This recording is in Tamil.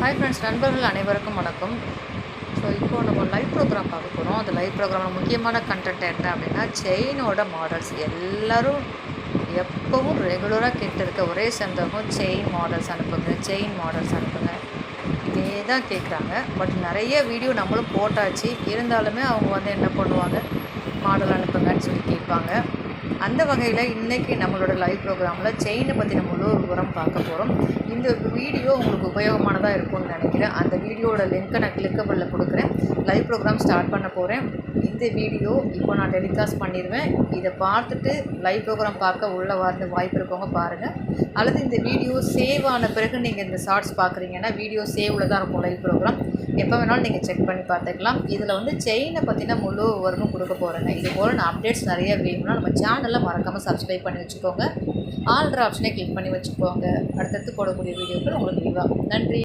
ஹாய் ஃப்ரெண்ட்ஸ், நண்பர்கள் அனைவருக்கும் வணக்கம். ஸோ இப்போது நம்ம லைவ் ப்ரோக்ராம் பார்க்க போகிறோம். அந்த லைவ் ப்ரோக்ராமில் முக்கியமான கண்டென்ட் என்ன அப்படின்னா, செயினோட மாடல்ஸ். எல்லோரும் எப்போவும் ரெகுலராக கேட்டு இருக்க ஒரே சந்தேகம், செயின் மாடல்ஸ் அனுப்புங்க, செயின் மாடல்ஸ் அனுப்புங்க, இதே தான் கேட்குறாங்க. பட் நிறைய வீடியோ நம்மளும் போட்டாச்சு. இருந்தாலுமே அவங்க வந்து என்ன பண்ணுவாங்க, மாடல் அனுப்புங்கன்னு சொல்லி கேட்பாங்க. அந்த வகையில் இன்றைக்கி நம்மளோட லைவ் ப்ரோக்ராமில் செயினை பற்றின முழு விவரம் பார்க்க போகிறோம். இந்த வீடியோ உங்களுக்கு உபயோகமானதாக இருக்கும்னு நினைக்கிறேன். அந்த வீடியோட லிங்க்கை நான் கிளிக்கபிளில் கொடுக்குறேன். லைவ் ப்ரோக்ராம் ஸ்டார்ட் பண்ண போகிறேன். இந்த வீடியோ இப்போ நான் டெலிகாஸ்ட் பண்ணிடுவேன். இதை பார்த்துட்டு லைவ் ப்ரோக்ராம் பார்க்க உள்ள வரது வாய்ப்பு இருக்கவங்க பாருங்கள். அல்லது இந்த வீடியோ சேவ் ஆன பிறகு நீங்கள் இந்த ஷார்ட்ஸ் பார்க்குறீங்கன்னா வீடியோ சேவில் தான் இருக்கும் லைவ் ப்ரோக்ராம். எப்போ வேணாலும் நீங்கள் செக் பண்ணி பார்த்துக்கலாம். இதில் வந்து செயினை பற்றின முழு விவரமும் கொடுக்க போகிறேங்க. இது போல் நான் அப்டேட்ஸ் நிறைய வேணும்னா நம்ம சேனலில் மறக்காமல் சப்ஸ்கிரைப் பண்ணி வச்சுக்கோங்க. ஆல்ட்ரு ஆப்ஷனை கிளிக் பண்ணி வச்சுக்கோங்க. அடுத்தடுத்து போடக்கூடிய வீடியோக்கள் உங்களுக்கு விரிவாக. நன்றி.